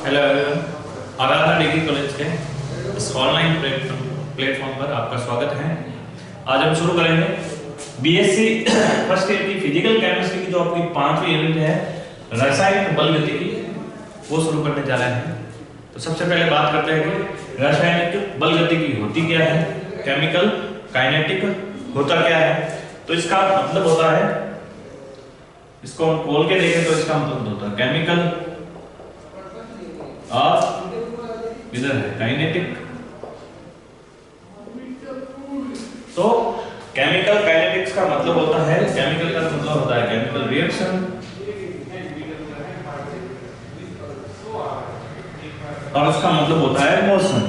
Hello everyone, आराधना degree college के इस online platform पर आपका स्वागत है। आज हम शुरू करेंगे बीएससी फर्स्ट ईयर की फिजिकल केमिस्ट्री की जो आपकी 5वीं यूनिट है रासायनिक बल गतिकी, वो शुरू करने जा रहे हैं। तो सबसे पहले बात करते हैं कि रासायनिक बल गतिकी होती क्या है, केमिकल काइनेटिक होता क्या है। तो इसका मतलब होता है, इसको हम खोल के देखें तो इसका मतलब होता है केमिकल और इधर है काइनेटिक। तो केमिकल काइनेटिक्स का मतलब होता है, केमिकल का मतलब होता है केमिकल रिएक्शन और उसका मतलब होता है मोशन।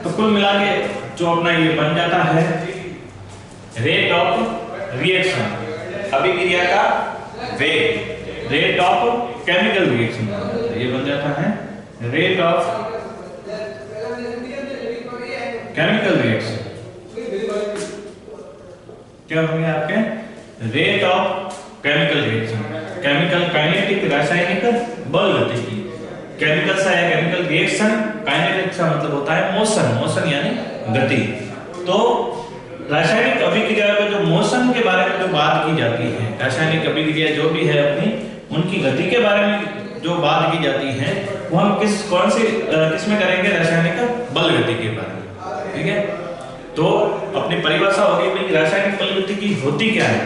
तो कुल मिला के जो अपना ये बन जाता है रेट ऑफ रिएक्शन, अभिक्रिया का वेग, रेट ऑफ केमिकल रिएक्शन, ये बन जाता है रेट ऑफ केमिकल रिएक्शन। क्या होंगे आपके rate of chemical reaction, chemical kinetic रासायनिक बल गतिकी। केमिकल सा है केमिकल रिएक्शन, काइनेटिक का मतलब होता है मोशन, मोशन यानी गति। तो रासायनिक अभिक्रिया में जो मोशन के बारे में जो बात की जाती है, रासायनिक अभिक्रिया जो भी है अपनी उनकी गति के बारे में जो बात की जाती है, वो हम कौन सी किसमें करेंगे, रासायनिक बल गतिकी के बारे में। ठीक है, तो अपनी परिभाषा होगी भाई रासायनिक बल गतिकी होती क्या है।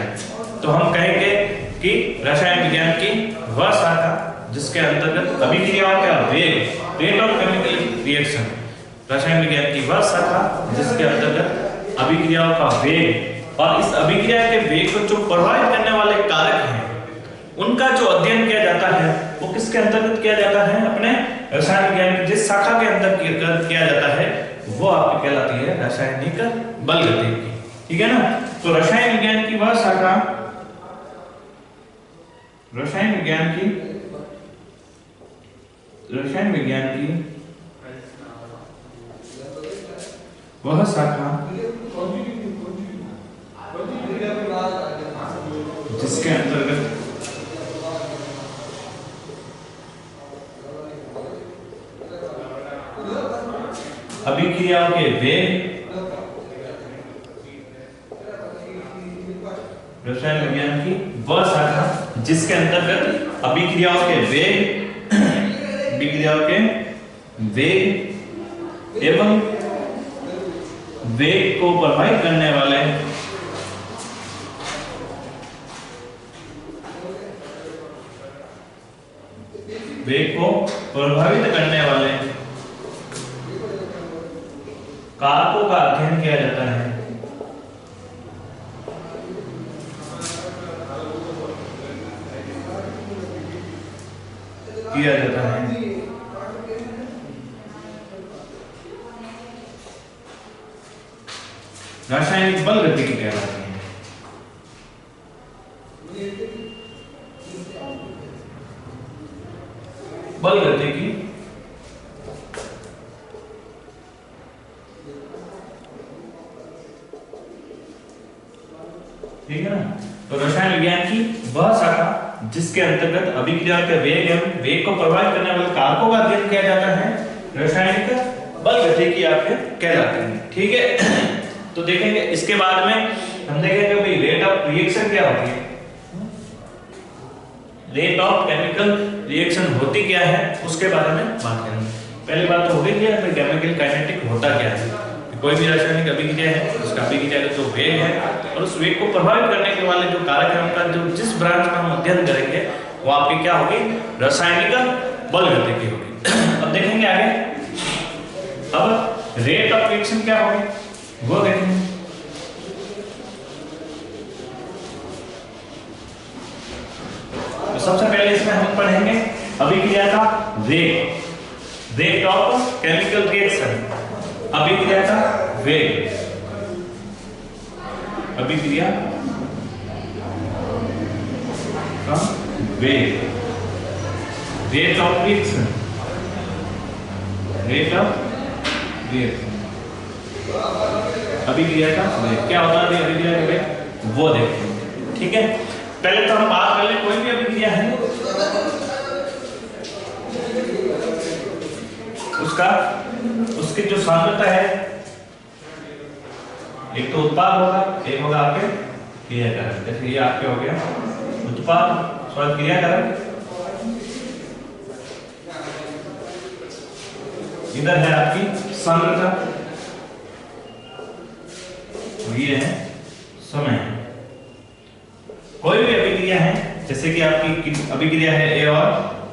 तो हम कहेंगे कि रसायन विज्ञान की वह शाखा जिसके अंतर्गत अभिक्रियाओं का वेग, रेट ऑफ केमिकल रिएक्शन, रसायन विज्ञान की वह शाखा जिसके अंतर्गत अभिक्रियाओं का वेग और इस अभिक्रिया के वेग को जो प्रभावित करने वाले कारक हैं उनका जो अध्ययन किया जाता है, वो किसके अंतर्गत किया जाता है, अपने रसायन विज्ञान की जिस शाखा के अंतर्गत किया जाता है वो आपकी कहलाती है रासायनिक बल गतिकी। ठीक है ना। तो रसायन विज्ञान की वह शाखा, रसायन विज्ञान की वह शाखा जिसके अंतर्गत अभिक्रियाओं के वेग, रसायन विज्ञान की वह शाखा जिसके अंतर्गत अभिक्रियाओं के वेग, अभिक्रियाओं के वेग एवं वेग को प्रभावित करने वाले कारकों का अध्ययन किया जाता है। रासायनिक बल गतिकी कहलाती है। बल गतिकी ठीक है ना। तो रसायन विज्ञान की वह शाखा जिसके अंतर्गत अभिक्रिया के वेग एवं वेग को प्रभावित करने वाले कारकों का अध्ययन किया जाता है, रासायनिक बल गतिकी आपके कहलाते हैं। ठीक है। तो देखेंगे इसके बाद में हम देखेंगे भाई रेट ऑफ रिएक्शन क्या होती है, रेट ऑफ केमिकल रिएक्शन होती क्या है उसके बारे में बात करेंगे। पहली बात तो हो गई कि केमिकल काइनेटिक होता क्या है। कोई भी रासायनिक अभिक्रिया है उसका अभिक्रिया का जो वेग है और उस वेग को प्रभावित करने के वाले जो कारक है उनका जो जिस ब्रांच में हम अध्ययन करेंगे वो आपकी क्या होगी, रासायनिक बल गतिकी होगी। अब देखेंगे आगे, अब रेट ऑफ रिएक्शन क्या होगी वो देखेंगे। तो सबसे पहले इसमें हम पढ़ेंगे अभिक्रिया का वेग, रेट ऑफ केमिकल रिएक्शन, अभिक्रिया का वेग, अभिक्रिया का वेग, rate of reaction, rate of reaction, अभिक्रिया का वेग। क्या होता है अभिक्रिया का वेग वो देखते हैं। ठीक है, पहले तो हम बात कर ले, कोई भी अभिक्रिया है उसका उसकी जो सांद्रता है, एक तो उत्पाद होगा, एक होगा आपके क्रियाकारक। जैसे ये आपके हो गया उत्पाद सॉरी क्रियाकारक, इधर है आपकी सांद्रता, ये है समय। कोई भी अभिक्रिया है, जैसे कि आपकी अभिक्रिया है ए और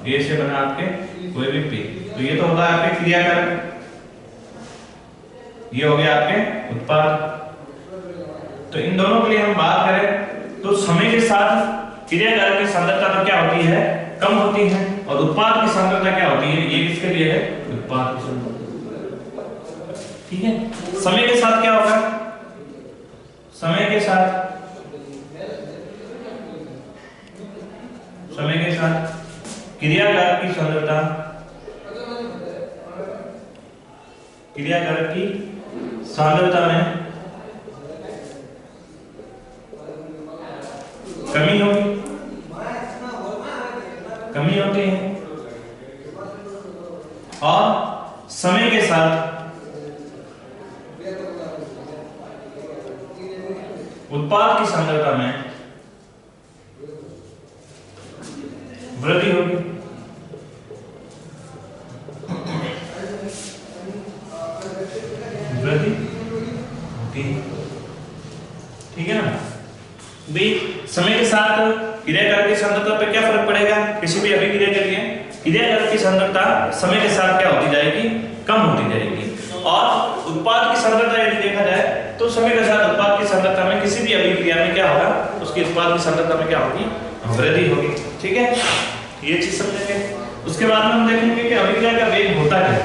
ए से बना आपके कोई भी पी, तो ये तो होगा आपके क्रियाकारक, ये हो गया आपके उत्पाद। तो इन दोनों के लिए हम बात करें तो समय के साथ क्रियाकारक की सांद्रता तो क्या होती है, कम होती है, और उत्पाद की सांद्रता क्या होती है, ये किसके लिए है, उत्पाद की सांद्रता। ठीक है, समय के साथ क्या होगा, समय के साथ क्रियाकारक की सांद्रता, क्रियाकारक की सांद्रता में कमी होगी, कमी होती है, और समय के साथ उत्पाद की सांद्रता में वृद्धि होगी। वृद्धि होती है, ठीक है ना भाई। समय के साथ क्रियाकारक की सांद्रता पे क्या फर्क पड़ेगा, किसी भी अभिक्रिया के लिए क्रियाकारक की सांद्रता समय के साथ क्या होती जाएगी, कम होती जाएगी, और उत्पाद की सांद्रता यदि देखा जाए तो समय के साथ उत्पाद की सांद्रता में किसी भी अभिक्रिया में क्या होगा, उसकी उत्पाद की सांद्रता में क्या होगी, वृद्धि होगी। ठीक है, ये चीज समझेंगे। उसके बाद में हम देखेंगे कि अभिक्रिया का वेग होता क्या है।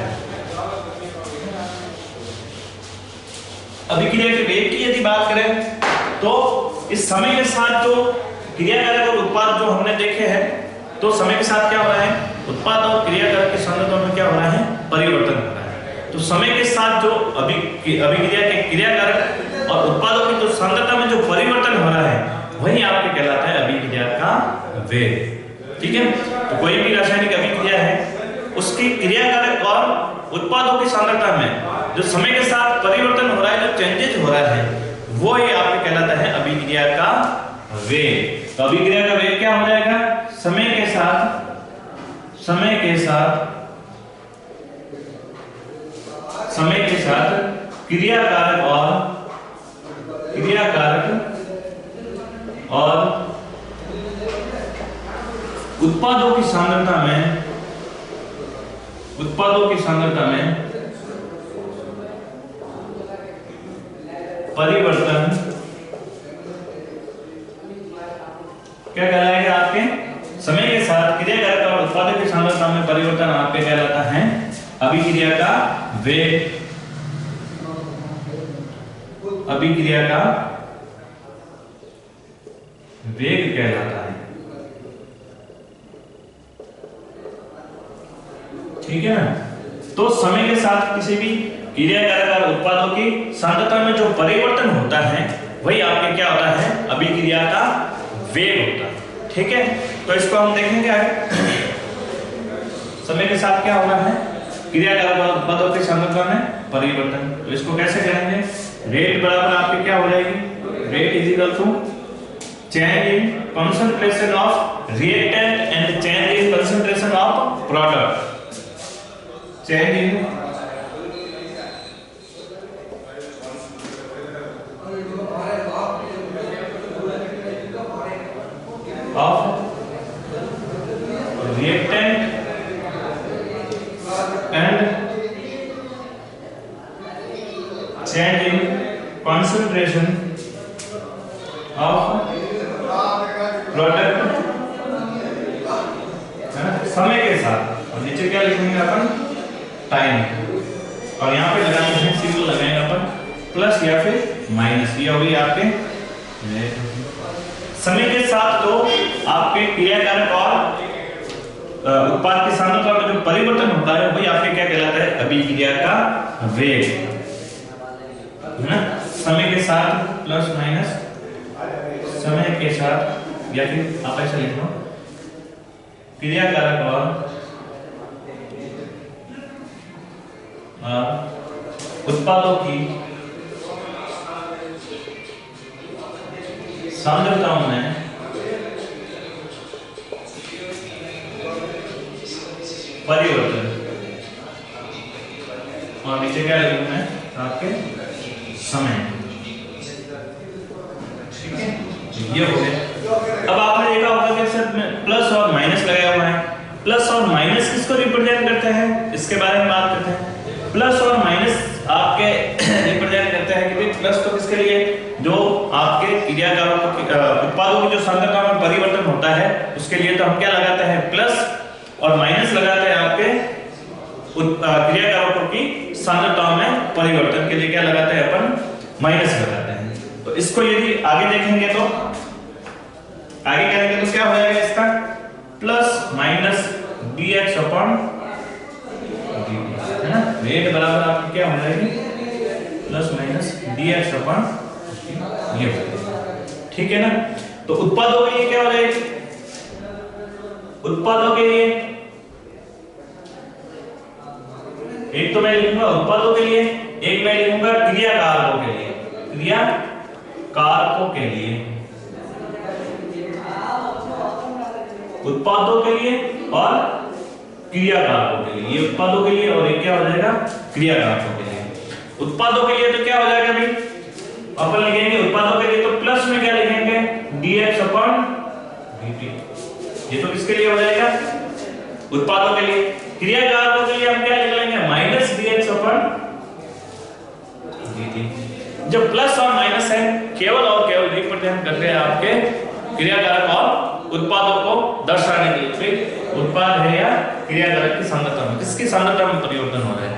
अभिक्रिया के वेग की यदि बात करें तो इस समय के साथ जो क्रियाकारक और उत्पाद जो हमने देखे हैं, तो समय के साथ क्या हो रहा है, उत्पाद और क्रियाकारक की सांद्रता में क्या हो रहा है, परिवर्तन हो रहा है। तो समय के साथ जो अभिक्रिया के क्रियाकारक और उत्पादों की जो सांद्रता में जो परिवर्तन हो रहा है, वही आपके कहलाता है अभिक्रिया का वेग। ठीक है, तो कोई भी रासायनिक अभिक्रिया है, उसकी क्रियाकारक और उत्पादों की सांद्रता में जो समय के साथ परिवर्तन हो रहा है, जो चेंजेस हो रहा है, वो ही आपके कहलाता है अभिक्रिया का वेग। तो अभिक्रिया का वेग क्या हो जाएगा, समय के साथ क्रियाकारक और उत्पादों की सांद्रता में परिवर्तन क्या कहलाएगा, आपके समय के साथ क्रियाकारक और उत्पादों की सांद्रता में परिवर्तन आपके कहलाता है अभिक्रिया का वेग। अभिक्रिया का वेग कहलाता है, ठीक है ना। तो समय के साथ किसी भी क्रियाकारक और उत्पादों की सांद्रता में जो परिवर्तन होता है, वही आपके क्या होता है, अभिक्रिया का वेग होता है। ठीक है, तो इसको हम देखेंगे आगे। समय के साथ क्या होना है, क्रियाकारक और उत्पादों की सांद्रता में परिवर्तन। तो इसको कैसे करेंगे, रेट बराबर आपके क्या हो जाएगी, rate is equal to change in concentration of reactant and change in concentration of product. Change in of reactant and change in concentration of product, समय के साथ। और नीचे क्या लिखेंगे अपन, टाइम, और यहाँ पे लगाएंगे हैं सिंबल, लगाएंगे अपन प्लस या फिर माइनस। ये होगी आपके समय के साथ जो आपके क्रियाकारक और उत्पाद की सांद्रता में जो परिवर्तन होता है, वही आपके क्या कहलाता है, अभिक्रिया का वेग, है ना। समय के साथ प्लस माइनस, समय के साथ, या फिर आप ऐसा लिख लो, क्रियाकारक और उत्पादों की सांद्रताओं में परिवर्तन, और नीचे क्या लिखूं मैं आपके समय। ठीक है, ये हो गया। अब आपने देखा होगा कि सर में प्लस और माइनस लगाया हुआ है। प्लस और माइनस किसको रिप्रेजेंट करते हैं, इसके बारे में बात करते हैं। प्लस और माइनस आपके रिप्रेजेंट करते हैं कि प्लस तो किसके लिए, जो आपके क्रियाकारों उत्पादों की जो सांद्रता में परिवर्तन होता है उसके लिए तो हम क्या लगाते हैं प्लस, और माइनस लगाते हैं आपके क्रियाकारों की सांद्रताओं में परिवर्तन के लिए क्या लगाते हैं अपन, माइनस लगाते हैं। तो इसको यदि आगे देखेंगे तो आगे करेंगे तो क्या हो जाएगा इसका, plus minus dx upon dt, है ना। रेट बराबर आपकी क्या हो जाएगी, प्लस माइनस dx अपॉन ये। ठीक है ना। तो उत्पादों के लिए क्या हो जाएगी, उत्पादों के लिए एक तो मैं लिखूंगा उत्पादों के लिए, एक मैं लिखूंगा क्रियाकारकों के लिए, क्रियाकारकों के लिए, उत्पादों के लिए और क्रियाकारकों के लिए। ये उत्पादों के लिए और ये क्या हो जाएगा, क्रियाकारकों के लिए। उत्पादों के लिए तो क्या हो जाएगा भाई, अपन लिखेंगे उत्पादों के लिए तो प्लस में क्या लिखेंगे, dx अपॉन dt। ये तो किसके लिए हो जाएगा, उत्पादों के लिए। क्रियाकारकों के लिए हम क्या लिख लेंगे, माइनस dx अपॉन dt। जब प्लस और माइनस है केवल और केवल रिप्रेजेंट करते हैं आपके क्रियाकारक और उत्पादों को दर्शाने के लिए। फिर उत्पाद है या क्रियाकारक की सांद्रता में, किसकी सांद्रता में परिवर्तन हो रहा है,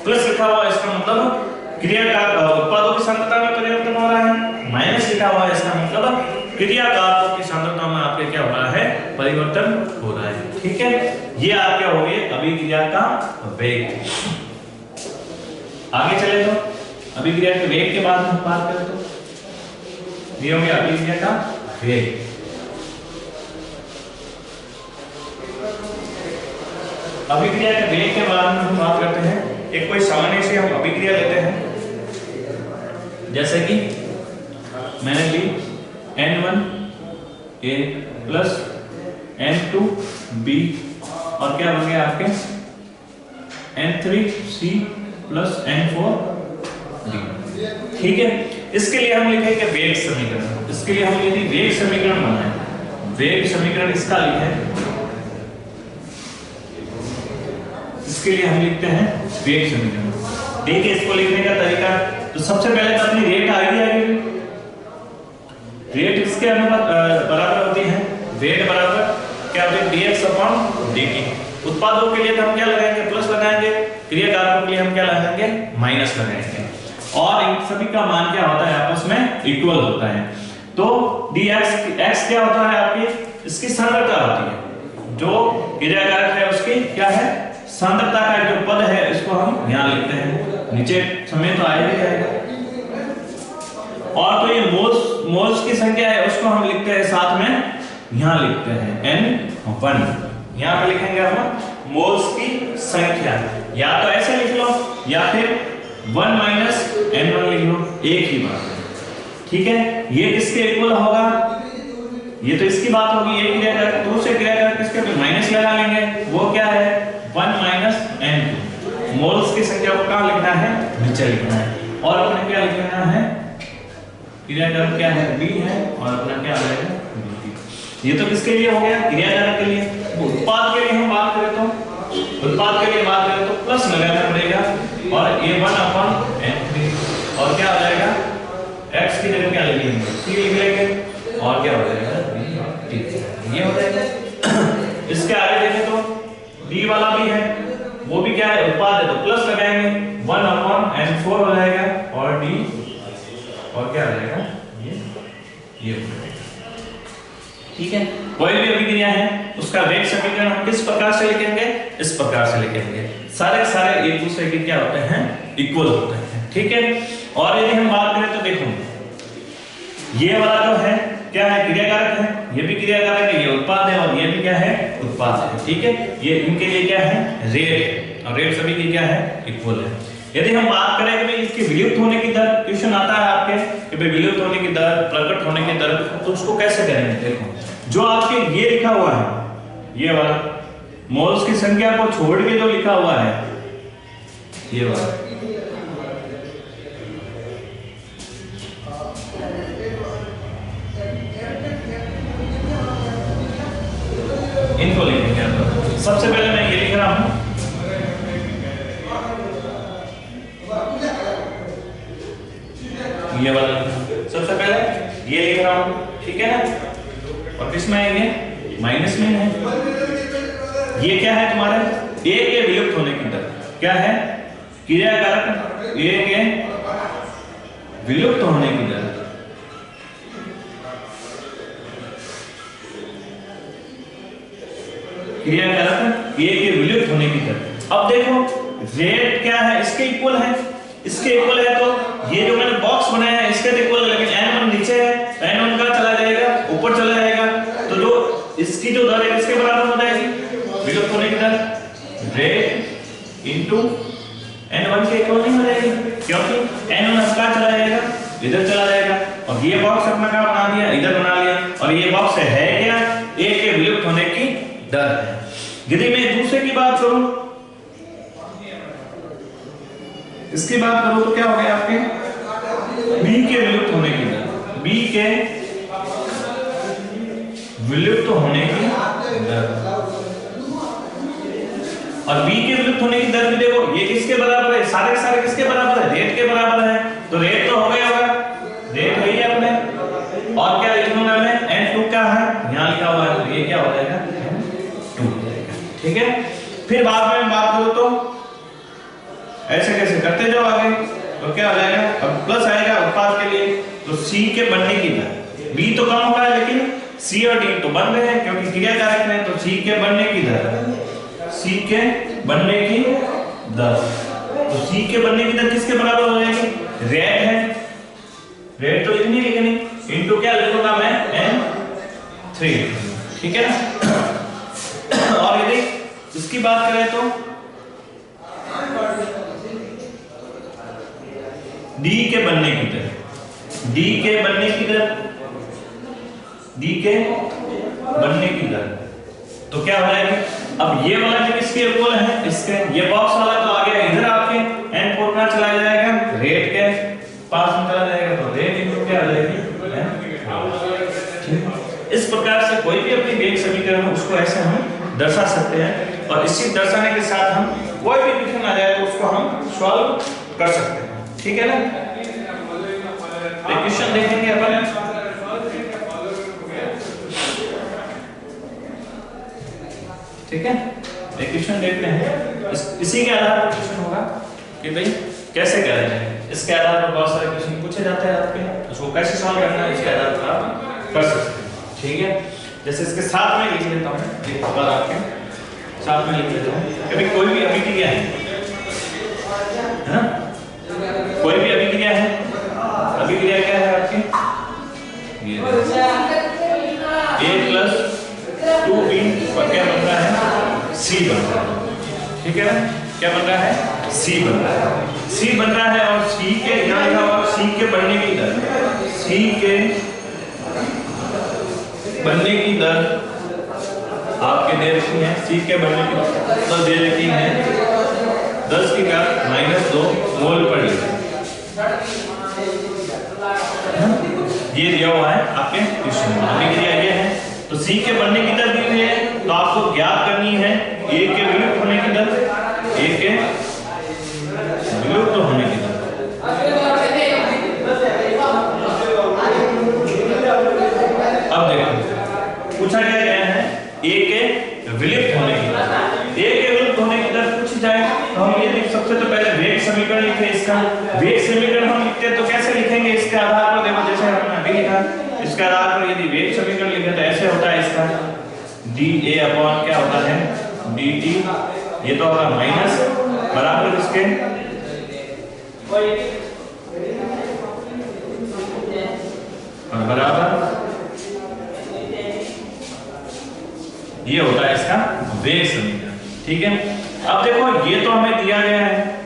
प्लस लिखा हुआ है इसका मतलब क्रियाकारक उत्पादों की सांद्रता में परिवर्तन हो रहा है, माइनस लिखा हुआ है इसका मतलब क्रियाकारकों की सांद्रता में आपके क्या हो रहा है, परिवर्तन हो रहा है। ठीक है, ये आपके हो गए अभिक्रिया का वेग। आगे चले तो अभिक्रिया के वेग के बाद हम बात करें तो ये हो गया अभिक्रिया का वेग। अभिक्रिया के वेग के बाद हम बात करते हैं, एक कोई सामान्य से हम अभिक्रिया लेते हैं, जैसे कि मैंने ली N1 A plus N2 B और क्या बन गया आपके N3 C plus N4 D। ठीक है, इसके लिए हम लिखेंगे वेग समीकरण। इसके लिए हम यदि वेग समीकरण बनाएं, वेग समीकरण इसका लिखें, इसके लिए हम लिखते हैं वेग समीकरण। ठीक है, इसको लिखने का तरीका तो सबसे पहले तो अपनी रेट आएगी। रेट इसके अनुपात बराबर होती है, वेट बराबर क्या होती है dx अपॉन dt। उत्पादों के लिए तो हम क्या लगाएंगे, प्लस लगाएंगे, क्रियाकारकों के लिए हम क्या लगाएंगे, माइनस लगाएंगे, और इन सभी का मान क्या होता है, आपस में इक्वल होता है। तो dx x क्या होता है आपकी, इसकी सांद्रता होती है, जो क्रियाकारक है उसकी क्या है, सांद्रता का जो पद है इसको हम यहां लिखते हैं, नीचे समय तो आएगा ही आएगा। और तो ये मोल्स की संख्या है उसको हम लिखते हैं साथ में, यहां लिखते हैं N1। यहां पे लिखेंगे हम मोल्स की संख्या, या तो ऐसे लिख लो या फिर 1 माइनस N1 लिख लो, एक ही बात है। ठीक है, ये किसके इक्वल होगा, ये तो इसकी बात होगी, ये क्रियाकारक, दूसरे क्रियाकारक किसके पे माइनस लगा लेंगे, वो क्या है 1 माइनस N2। मोल्स की संख्या को कहां लिखना है, नीचे लिखना है, और अपने क्या लिखना है, क्रियाकारक क्या है B है, और अपना क्या आ जाएगा dt। ये तो किसके लिए हो गया, क्रियाकारक के लिए। उत्पाद के लिए हम बात करें तो प्लस लगाना पड़ेगा, और A1 अपॉन N3, और क्या आ जाएगा x की जगह क्या लिखेंगे, c लिख लेंगे, और क्या हो जाएगा dt। ये हो जाएगा। इसके आगे देखें तो d वाला भी है, वो भी क्या है, उत्पाद है, तो प्लस लगाएंगे, 1 अपॉन N4 हो जाएगा, और d, और क्या आ जाएगा ये। ठीक है, कोई भी अभिक्रिया है उसका वेग समीकरण हम किस प्रकार से लिखेंगे, इस प्रकार से लिखेंगे, सारे एक दूसरे के क्या होते हैं, इक्वल होते हैं। ठीक है, और यदि हम बात करें तो देखो ये वाला जो है क्या है, क्रियाकारक है, ये भी क्रियाकारक है, ये उत्पाद है, और ये भी क्या है, उत्पाद है। ठीक है, ये इनके लिए क्या है, रेट है। और रेट सभी की क्या है, इक्वल है। यदि हम बात करें कि भाई इसके विलुप्त होने की दर, क्वेश्चन आता है आपके कि भाई विलुप्त होने की दर, प्रकट होने की दर, तो उसको कैसे करेंगे? देखो जो आपके ये लिखा हुआ है, ये वाला मोल्स की संख्या को छोड़ के जो लिखा हुआ है, ये वाला, इनको लिखेंगे। सबसे पहले मैं ये लिख रहा हूं, ये वाला सबसे पहले ये लिख रहा हूं, ठीक है ना। और किसमें है ये? माइनस में है। ये क्या है तुम्हारे? ए के विलुप्त होने की दर क्या है? क्रिया कारक ए के विलुप्त होने की दर, क्रिया कारक ए के विलुप्त होने की दर। अब देखो रेट क्या है, इसके इक्वल है, इसके इक्वल है, तो ये जो मैंने बॉक्स बनाया है इसके इक्वल है, लेकिन n1 नीचे है, n1 का चला जाएगा ऊपर चला जाएगा, तो जो इसकी जो दर है इसके बराबर हो जाएगी विलुप्त होने की दर, रेट इनटू n1 के इक्वल नहीं हो जाएगी, क्योंकि n1 का चला जाएगा इधर चला जाएगा, और ये बॉक्स अपना का बना दिया, इधर बना लिया, और ये बॉक्स है क्या? a के विलुप्त होने की दर है। यदि मैं दूसरे की बात करूं, इसकी बात करूं तो क्या हो गया आपके? b के विलुप्त होने की दर, b के विलुप्त होने की दर, और b के विलुप्त होने की दर भी देखो ये किसके बराबर है? सारे के सारे किसके बराबर है? रेट के बराबर है, तो रेट तो हो गया होगा, रेट वही है अपने, और क्या लिखूंगा मैं? n2 क्या है यहां लिखा हुआ है, तो ये क्या हो जाएगा? n2 हो जाएगा, ठीक है। फिर बाद में बात करो तो ऐसे कैसे करते जाओ आगे, तो क्या हो जाएगा? अब प्लस आएगा उत्पाद के लिए, तो C के बनने की दर, B तो कम होगा लेकिन C और D तो बन रहे हैं क्योंकि क्रिया कारक है, तो C के बनने की दर, C के बनने की दर, तो C के बनने की दर किसके बराबर हो जाएगी? रेट है, रेट तो इतनी लिखनी, इनटू क्या लिखूंगा मैं? n3, ठीक है ना। और यदि इसकी बात करें तो D के बनने की दर, D के बनने की दर, D के बनने की दर, तो क्या हो जाएगी? अब ये वाला जो इसके इक्वल है, इसके ये बॉक्स वाला तो आ गया इधर, आपके n4 कहां चला जाएगा? रेट के पास में चला जाएगा, तो रेट इनटू क्या हो जाएगी? इस प्रकार से कोई भी अपनी वेग समीकरण है उसको ऐसे हम दर्शा सकते हैं, और इसी दर्शाने के साथ हम कोई भी क्वेश्चन आ जाए तो उसको हम सॉल्व कर सकते हैं, ठीक है ना। क्वेश्चन देखेंगे अपन, ठीक है, क्वेश्चन देखते हैं, इसी के आधार पर क्वेश्चन होगा कि भाई कैसे करा जाए। इसके आधार पर बहुत सारे क्वेश्चन पूछे जाते हैं आपके, उसको कैसे सॉल्व करना है इसके आधार पर आप कर सकते हैं, ठीक है। जैसे इसके साथ में लिख लेता हूं, एक बार आपके साथ में लिख लेता हूं, कभी कोई भी अभिक्रिया है ना, कोई भी अभिक्रिया है, अभिक्रिया क्या है आपकी? ये a + 2b पर क्या बन रहा है? c बन रहा है, ठीक है ना, क्या बन रहा है? c बन रहा है, c बन रहा है, और c के यहां लिखा हुआ c के बनने की दर, c के बनने की दर आपके दे रखी है, c के बनने की दर दे रखी है 10 की घात -2 मोल पर लीटर, ये दिया हुआ है आपके क्वेश्चन में। अभिक्रिया ये है, तो c के बनने की दर दी हुई है, तो आपको ज्ञात करनी है a के विलुप्त होने की दर, a के विलुप्त होने की दर। अब देखो पूछा क्या गया है? a के विलुप्त होने की दर, a के विलुप्त होने की दर पूछी जाए तो हम ये देख, सबसे तो पहले वेग समीकरण लिखे, इसका वेग समीकरण हम लिखते हैं तो कैसे लिखेंगे? इसके आधार पर देखो, जैसे हमने अभी लिखा, इसके आधार पर यदि वेग समीकरण लिखे तो ऐसे होता है इसका dA अपॉन क्या होता है? dt, ये तो होगा माइनस बराबर इसके और बराबर ये होता है इसका वेग समीकरण, ठीक है। अब देखो ये तो हमें दिया गया है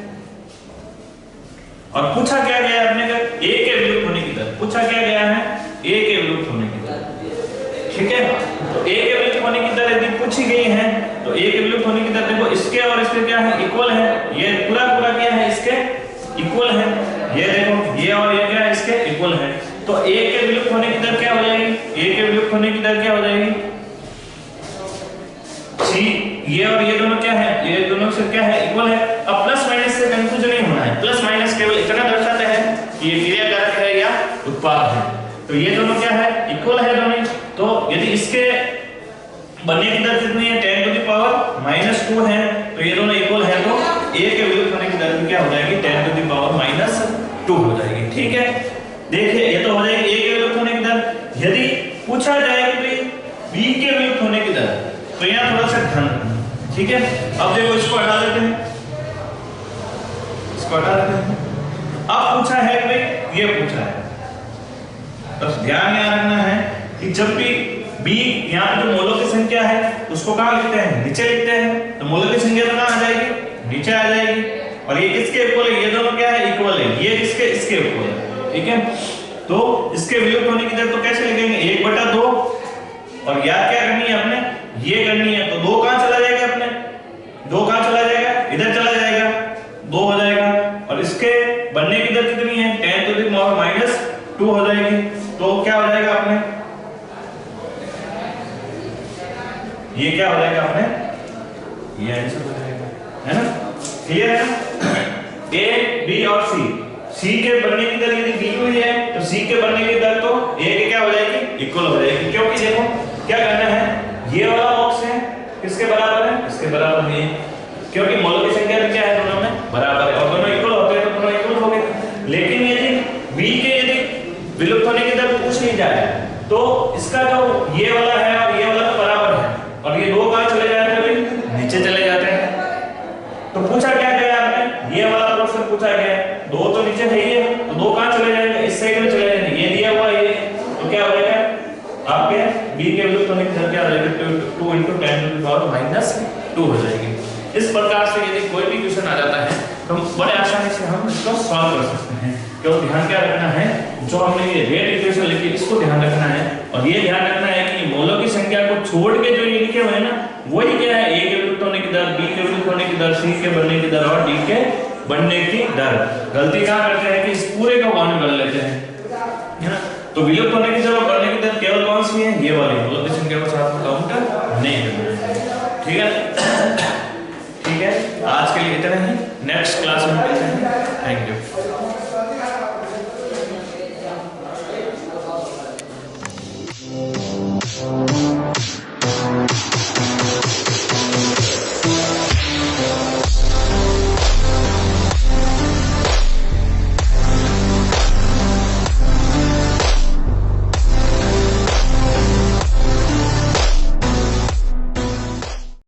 और पूछा क्या गया है अपने का a के विलुप्त होने की दर, पूछा क्या गया है a के विलुप्त होने की दर, ठीक है। तो a के विलुप्त होने की दर यदि पूछी गई है तो a के विलुप्त होने की दर देखो इसके और इसके क्या है इक्वल है, ये पूरा क्या है इसके इक्वल है, ये देखो ये और ये क्या है इसके इक्वल है। तो a के विलुप्त होने की दर क्या हो जाएगी, a के विलुप्त होने की दर क्या हो जाएगी c, ये और ये दोनों क्या है, ये दोनों से क्या है इक्वल है। अब प्लस माइनस से कंफ्यूजन नहीं होना है, प्लस माइनस केवल इतना दर्शाता है कि ये क्रिया कारक है या उत्पाद है। तो ये दोनों क्या है इक्वल है दोनों। तो यदि इसके बनने की दर कितनी है 10 टू द पावर -2 है, तो ये दोनों इक्वल है, तो a के विलुप्त होने की दर क्या हो जाएगी 10 टू द पावर -2 हो जाएगी, ठीक है। देखिए ये तो हो जाएगी a के विलुप्त होने की दर। यदि पूछा जाए कि b के विलुप्त होने की दर, तो यहाँ थोड़ा सा ध्यान रखना, ठीक है। अब देखो इसको हटा देते हैं, इसको हटा देते हैं। अब पूछा है कि भाई ये पूछा है, बस ध्यान यहाँ रखना है कि जब भी b यहाँ पे जो मोलों की संख्या है उसको कहाँ लिखते हैं नीचे लिखते हैं, तो मोलों की संख्या तो कहाँ आ जाएगी नीचे आ जाएगी। और ये किसके इक्वल है, ये दोनों क्या है इक्वल है, ये इसके इक्वल है, ठीक है। तो इसके विलुप्त होने की दर तो कैसे लिखेंगे 1/2, और याद क्या करनी है अपने ये करनी है। तो 2 कहां चला जाएगा अपने, 2 कहां चला जाएगा इधर चला जाएगा, 2 हो जाएगा। और इसके बनने की दर कितनी है 10 टू द पावर -2 हो जाएगी। तो क्या हो जाएगा अपने, ये क्या हो जाएगा अपने, ये आंसर हो जाएगा, है ना, क्लियर है ना। a b और c के बनने की दर यदि दी हुई है तो c के बनने की दर तो a के क्या हो जाएगी इक्वल हो जाएगी, क्योंकि देखो क्या करना है, ये वाला बॉक्स है किसके बराबर है, इसके बराबर है, क्योंकि मोलों की संख्या क्या है दोनों में बराबर है, और दोनों इक्वल होते हैं तो दोनों इक्वल हो गए। लेकिन यदि b के यदि विलुप्त होने की दर पूछ ली जाए तो इसका जो ये वाला है और ये वाला तो बराबर है, और ये 2 कहां चले जाते हैं नीचे चले जाते हैं। तो पूछा क्या गया आपने, ये वाला प्रश्न पूछा गया, 2 तो नीचे है ही है, तो 2 कहां चले जाएंगे इस साइड में चले जाएंगे, ये दिया हुआ है, तो क्या हो जाएगा आपके b के विलुप्त होने की दर क्या हो जाएगी 2 × 10 टू द पावर -2 हो जाएगी। इस प्रकार से यदि कोई भी क्वेश्चन आ जाता है तो बड़े आसानी से हम इसको सॉल्व कर सकते हैं। क्योंकि ध्यान क्या रखना है, जो हमने ये रेट इक्वेशन लिखी इसको ध्यान रखना है, और ये ध्यान रखना है कि मोलों की संख्या को छोड़ के जो ये लिखे हुए हैं ना वही क्या है a के विलुप्त होने की दर, b के विलुप्त होने की दर, c के बनने की दर और d के बनने की दर। गलती कहां करते हैं कि इस पूरे को काउंट कर लेते हैं, है ना। तो विलुप्त होने की दर और बनने की दर केवल कौन सी है, ये वाली, मोलों की संख्या को साथ में काउंट नहीं करना है, ठीक है। ठीक है, आज के लिए इतना ही, नेक्स्ट क्लास में मिलते हैं, थैंक यू।